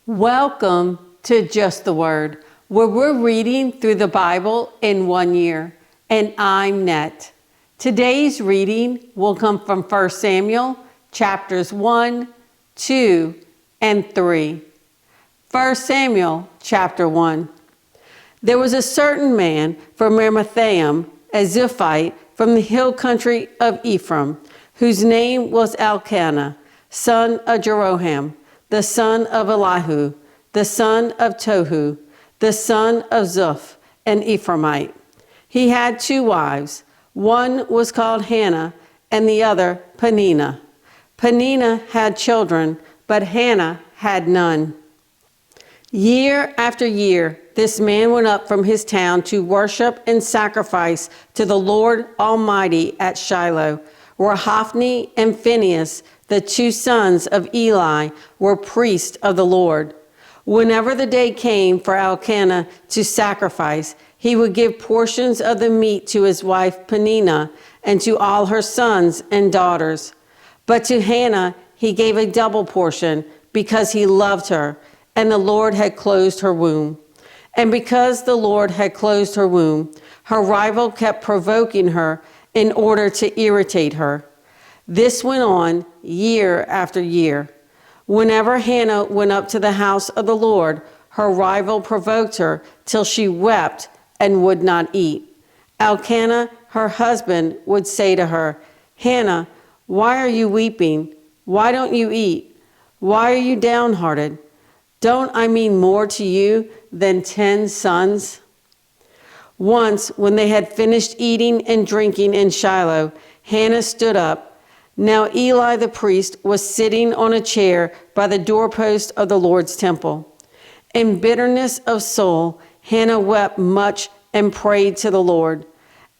Welcome to Just the Word, where we're reading through the Bible in 1 year. And I'm Net. Today's reading will come from 1 Samuel chapters 1, 2, and 3. 1 Samuel chapter 1. There was a certain man from Ramathaim, a Ziphite, from the hill country of Ephraim, whose name was Elkanah, son of Jeroham, the son of Elihu, the son of Tohu, the son of Zuph, an Ephraimite. He had 2 wives. One was called Hannah, and the other Peninnah. Peninnah had children, but Hannah had none. Year after year, this man went up from his town to worship and sacrifice to the Lord Almighty at Shiloh, where Hophni and Phinehas, the 2 sons of Eli, were priests of the Lord. Whenever the day came for Elkanah to sacrifice, he would give portions of the meat to his wife Peninnah and to all her sons and daughters. But to Hannah he gave a double portion, because he loved her, and the Lord had closed her womb. And because the Lord had closed her womb, her rival kept provoking her in order to irritate her. This went on year after year. Whenever Hannah went up to the house of the Lord, her rival provoked her till she wept and would not eat. Elkanah, her husband, would say to her, "Hannah, why are you weeping? Why don't you eat? Why are you downhearted? Don't I mean more to you than 10 sons?" Once, when they had finished eating and drinking in Shiloh, Hannah stood up. Now Eli the priest was sitting on a chair by the doorpost of the Lord's temple. In bitterness of soul, Hannah wept much and prayed to the Lord.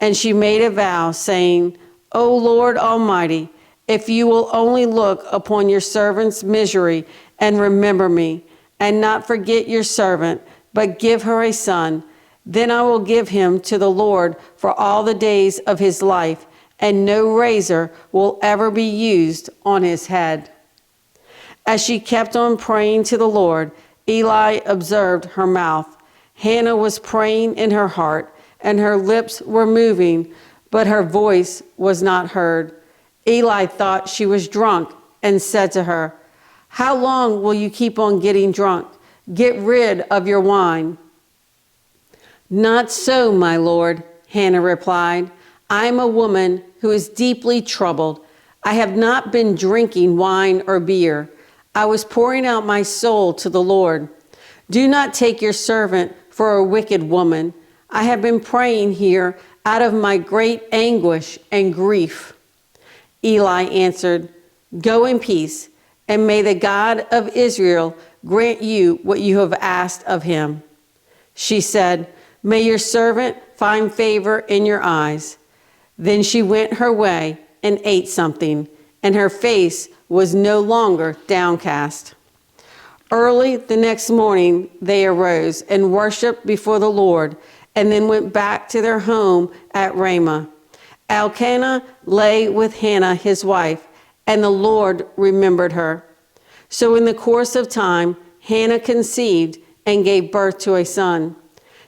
And she made a vow, saying, "O Lord Almighty, if you will only look upon your servant's misery and remember me, and not forget your servant, but give her a son, then I will give him to the Lord for all the days of his life, and no razor will ever be used on his head." As she kept on praying to the Lord, Eli observed her mouth. Hannah was praying in her heart, and her lips were moving, but her voice was not heard. Eli thought she was drunk and said to her, "How long will you keep on getting drunk? Get rid of your wine." "Not so, my lord," Hannah replied. "I am a woman who is deeply troubled. I have not been drinking wine or beer. I was pouring out my soul to the Lord. Do not take your servant for a wicked woman. I have been praying here out of my great anguish and grief." Eli answered, "Go in peace, and may the God of Israel grant you what you have asked of him." She said, "May your servant find favor in your eyes." Then she went her way and ate something, and her face was no longer downcast. Early the next morning they arose and worshiped before the Lord, and then went back to their home at Ramah. Elkanah lay with Hannah his wife, and the Lord remembered her. So in the course of time, Hannah conceived and gave birth to a son.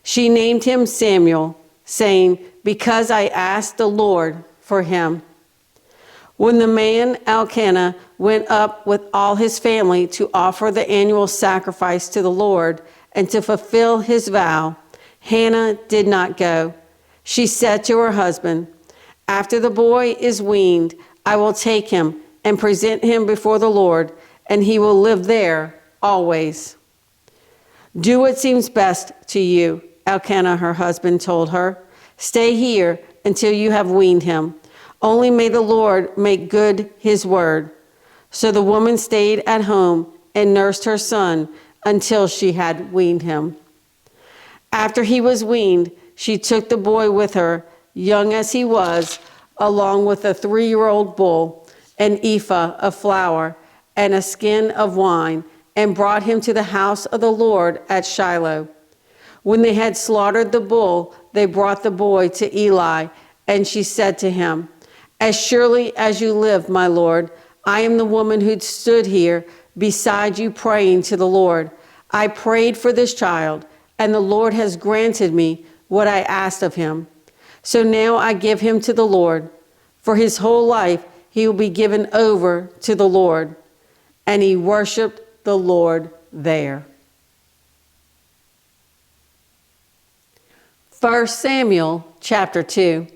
She named him Samuel, saying, "Because I asked the Lord for him." When the man Elkanah went up with all his family to offer the annual sacrifice to the Lord and to fulfill his vow, Hannah did not go. She said to her husband, "After the boy is weaned, I will take him and present him before the Lord, and he will live there always." "Do what seems best to you," Elkanah, her husband, told her. "Stay here until you have weaned him. Only may the Lord make good his word." So the woman stayed at home and nursed her son until she had weaned him. After he was weaned, she took the boy with her, young as he was, along with a 3-year-old bull, an ephah of flour, and a skin of wine, and brought him to the house of the Lord at Shiloh. When they had slaughtered the bull, they brought the boy to Eli, and she said to him, "As surely as you live, my lord, I am the woman who stood here beside you praying to the Lord. I prayed for this child, and the Lord has granted me what I asked of him. So now I give him to the Lord. For his whole life he will be given over to the Lord." And he worshiped the Lord there. 1 Samuel chapter 2.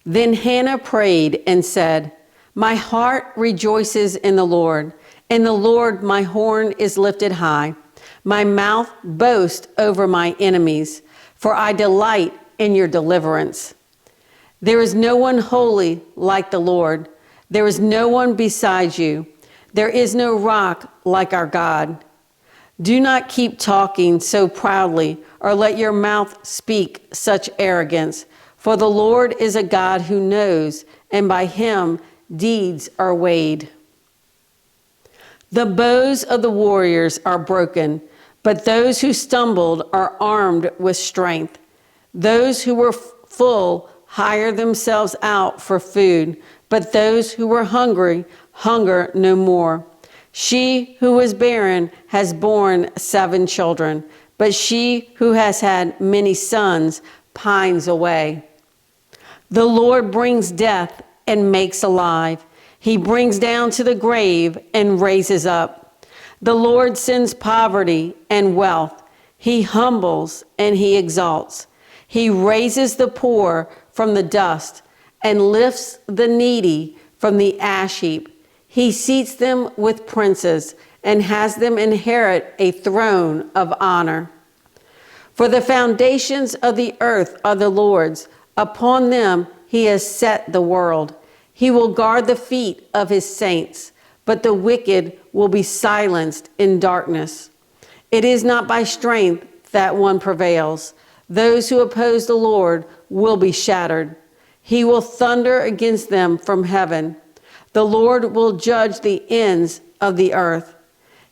Then Hannah prayed and said, "My heart rejoices in the Lord. In the Lord my horn is lifted high. My mouth boasts over my enemies, for I delight in your deliverance. There is no one holy like the Lord. There is no one besides you. There is no rock like our God. Do not keep talking so proudly, or let your mouth speak such arrogance. For the Lord is a God who knows, and by him deeds are weighed. The bows of the warriors are broken, but those who stumbled are armed with strength. Those who were full hire themselves out for food, but those who were hungry hunger no more. She who was barren has borne 7 children, but she who has had many sons pines away. The Lord brings death and makes alive. He brings down to the grave and raises up. The Lord sends poverty and wealth. He humbles and he exalts. He raises the poor from the dust and lifts the needy from the ash heap. He seats them with princes and has them inherit a throne of honor. For the foundations of the earth are the Lord's. Upon them he has set the world. He will guard the feet of his saints, but the wicked will be silenced in darkness. It is not by strength that one prevails. Those who oppose the Lord will be shattered. He will thunder against them from heaven. The Lord will judge the ends of the earth.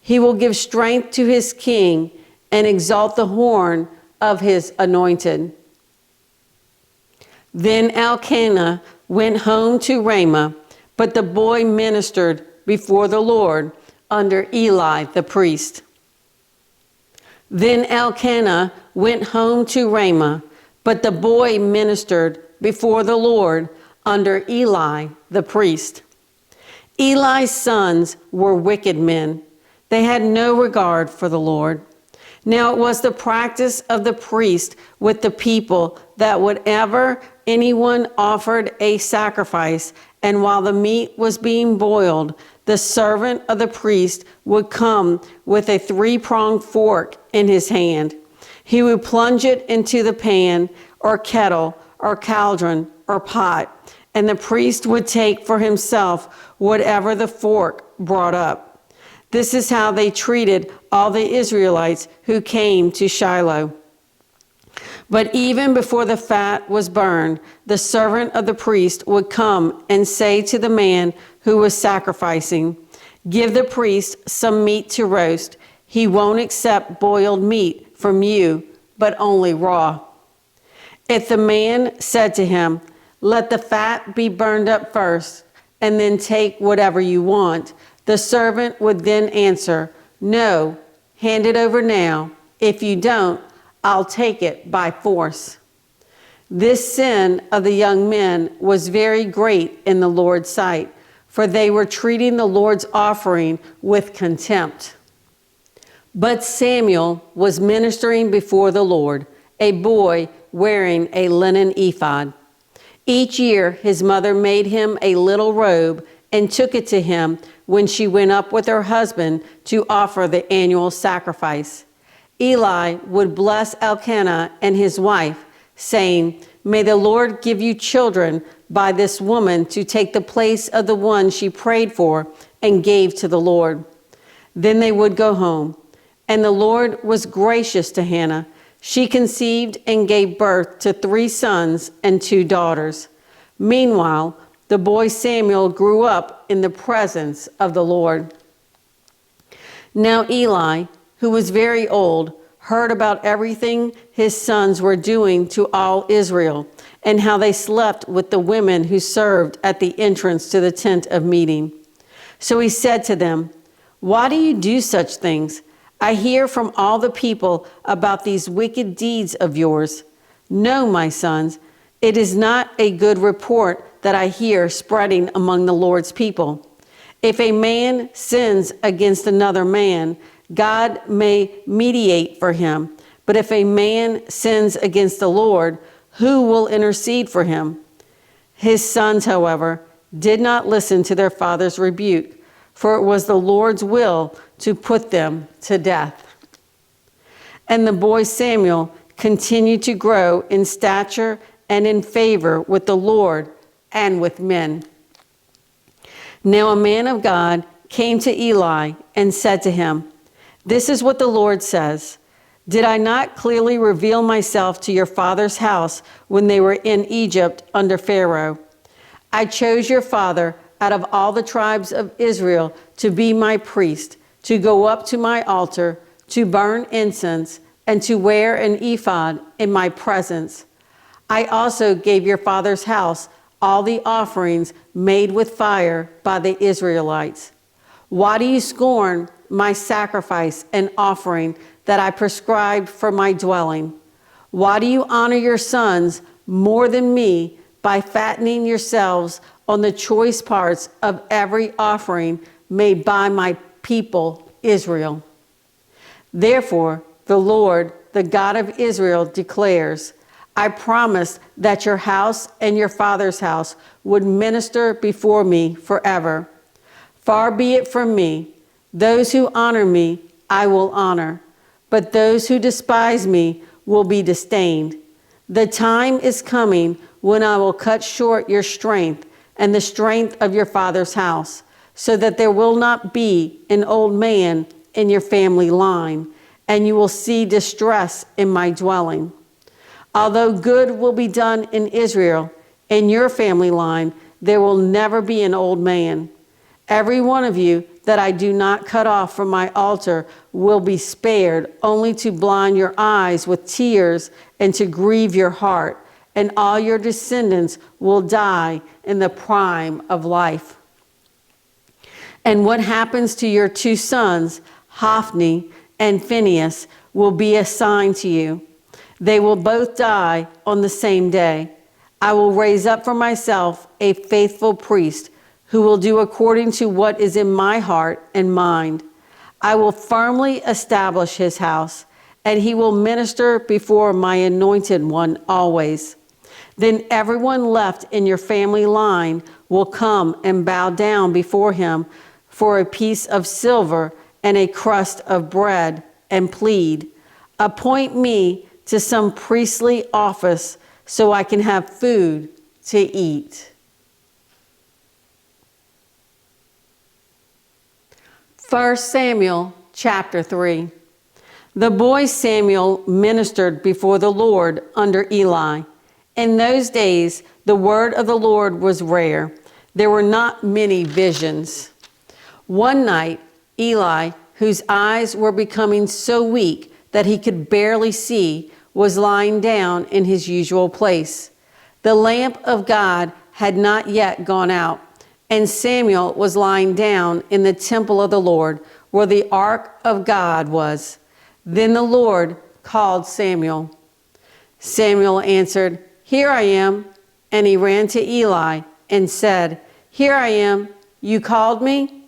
He will give strength to his king and exalt the horn of his anointed. Then Elkanah went home to Ramah, but the boy ministered before the Lord under Eli the priest. Then Elkanah went home to Ramah, but the boy ministered before the Lord under Eli the priest. Eli's sons were wicked men. They had no regard for the Lord. Now it was the practice of the priest with the people that whenever anyone offered a sacrifice, and while the meat was being boiled, the servant of the priest would come with a 3-pronged fork in his hand. He would plunge it into the pan or kettle or cauldron or pot, and the priest would take for himself whatever the fork brought up. This is how they treated all the Israelites who came to Shiloh. But even before the fat was burned, the servant of the priest would come and say to the man who was sacrificing, "Give the priest some meat to roast. He won't accept boiled meat from you, but only raw." If the man said to him, "Let the fat be burned up first, and then take whatever you want," the servant would then answer, "No, hand it over now. If you don't, I'll take it by force." This sin of the young men was very great in the Lord's sight, for they were treating the Lord's offering with contempt. But Samuel was ministering before the Lord, a boy wearing a linen ephod. Each year his mother made him a little robe and took it to him when she went up with her husband to offer the annual sacrifice. Eli would bless Elkanah and his wife, saying, "May the Lord give you children by this woman to take the place of the one she prayed for and gave to the Lord." Then they would go home. And the Lord was gracious to Hannah. She conceived and gave birth to 3 sons and 2 daughters. Meanwhile, the boy Samuel grew up in the presence of the Lord. Now Eli, who was very old, heard about everything his sons were doing to all Israel, and how they slept with the women who served at the entrance to the tent of meeting. So he said to them, "Why do you do such things? I hear from all the people about these wicked deeds of yours. No, my sons, it is not a good report that I hear spreading among the Lord's people. If a man sins against another man, God may mediate for him. But if a man sins against the Lord, who will intercede for him? His sons, however, did not listen to their father's rebuke, for it was the Lord's will to put them to death. And the boy Samuel continued to grow in stature and in favor with the Lord and with men. Now a man of God came to Eli and said to him, "This is what the Lord says. Did I not clearly reveal myself to your father's house when they were in Egypt under Pharaoh? I chose your father out of all the tribes of Israel to be my priest, to go up to my altar, to burn incense, and to wear an ephod in my presence. I also gave your father's house all the offerings made with fire by the Israelites. Why do you scorn my sacrifice and offering that I prescribed for my dwelling? Why do you honor your sons more than me by fattening yourselves on the choice parts of every offering made by my people Israel? Therefore, the Lord, the God of Israel, declares, I promised that your house and your father's house would minister before me forever. Far be it from me. Those who honor me, I will honor, but those who despise me will be disdained. The time is coming when I will cut short your strength and the strength of your father's house, so that there will not be an old man in your family line, and you will see distress in my dwelling. Although good will be done in Israel, in your family line, there will never be an old man. Every one of you that I do not cut off from my altar will be spared, only to blind your eyes with tears and to grieve your heart, and all your descendants will die in the prime of life. And what happens to your two sons, Hophni and Phinehas, will be a sign to you. They will both die on the same day. I will raise up for myself a faithful priest who will do according to what is in my heart and mind. I will firmly establish his house, and he will minister before my anointed one always. Then everyone left in your family line will come and bow down before him for a piece of silver and a crust of bread, and plead, appoint me to some priestly office so I can have food to eat. 1 Samuel chapter 3. The boy Samuel ministered before the Lord under Eli. In those days, the word of the Lord was rare. There were not many visions. One night, Eli, whose eyes were becoming so weak that he could barely see, was lying down in his usual place. The lamp of God had not yet gone out, and Samuel was lying down in the temple of the Lord, where the ark of God was. Then the Lord called Samuel. Samuel answered, Here I am. And he ran to Eli and said, Here I am. You called me?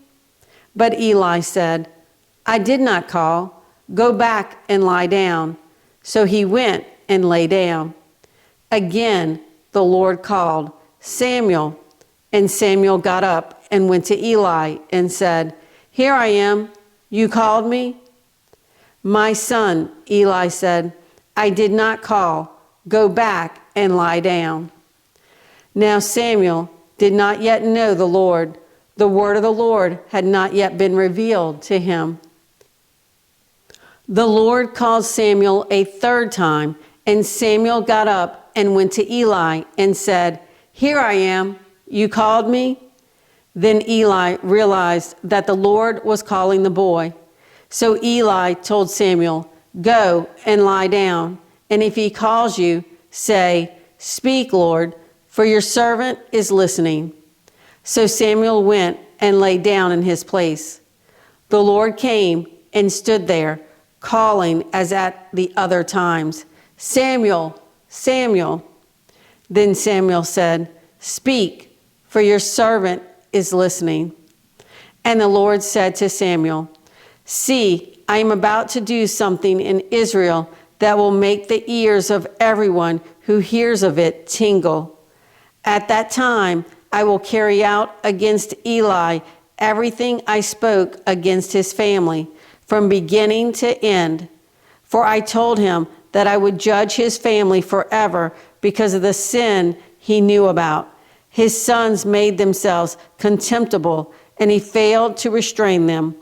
But Eli said, I did not call. Go back and lie down. So he went and lay down. Again, the Lord called, Samuel. And Samuel got up and went to Eli and said, Here I am. You called me? My son, Eli said, I did not call. Go back and lie down. Now Samuel did not yet know the Lord. The word of the Lord had not yet been revealed to him. The Lord called Samuel a third time, and Samuel got up and went to Eli and said, Here I am. You called me? Then Eli realized that the Lord was calling the boy. So Eli told Samuel, Go and lie down, and if he calls you, say, Speak, Lord, for your servant is listening. So Samuel went and lay down in his place. The Lord came and stood there, calling as at the other times, "Samuel, Samuel." Then Samuel said, "Speak, for your servant is listening." And the Lord said to Samuel, "See, I am about to do something in Israel that will make the ears of everyone who hears of it tingle. At that time, I will carry out against Eli everything I spoke against his family, from beginning to end. For I told him that I would judge his family forever because of the sin he knew about. His sons made themselves contemptible, and he failed to restrain them.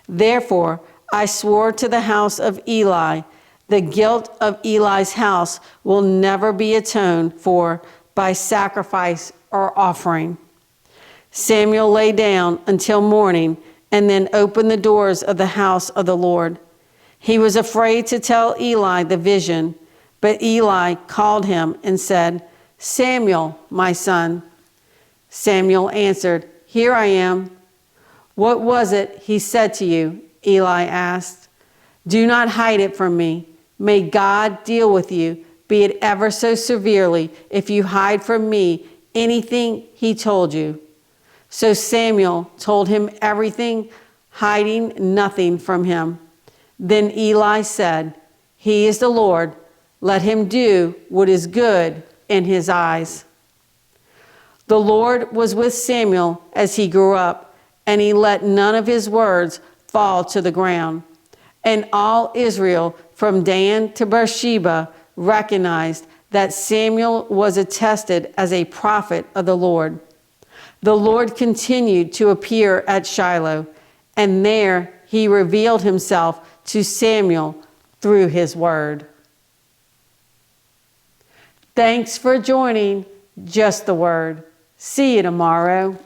Therefore, I swore to the house of Eli, the guilt of Eli's house will never be atoned for by sacrifice or offering." Samuel lay down until morning and then opened the doors of the house of the Lord. He was afraid to tell Eli the vision, but Eli called him and said, "Samuel, my son." Samuel answered, "Here I am." "What was it he said to you?" Eli asked. "Do not hide it from me. May God deal with you, be it ever so severely, if you hide from me anything he told you." So Samuel told him everything, hiding nothing from him. Then Eli said, "He is the Lord. Let him do what is good in his eyes." The Lord was with Samuel as he grew up, and he let none of his words fall to the ground. And all Israel, from Dan to Beersheba, recognized that Samuel was attested as a prophet of the Lord. The Lord continued to appear at Shiloh, and there he revealed himself to Samuel through his word. Thanks for joining Just the Word. See you tomorrow.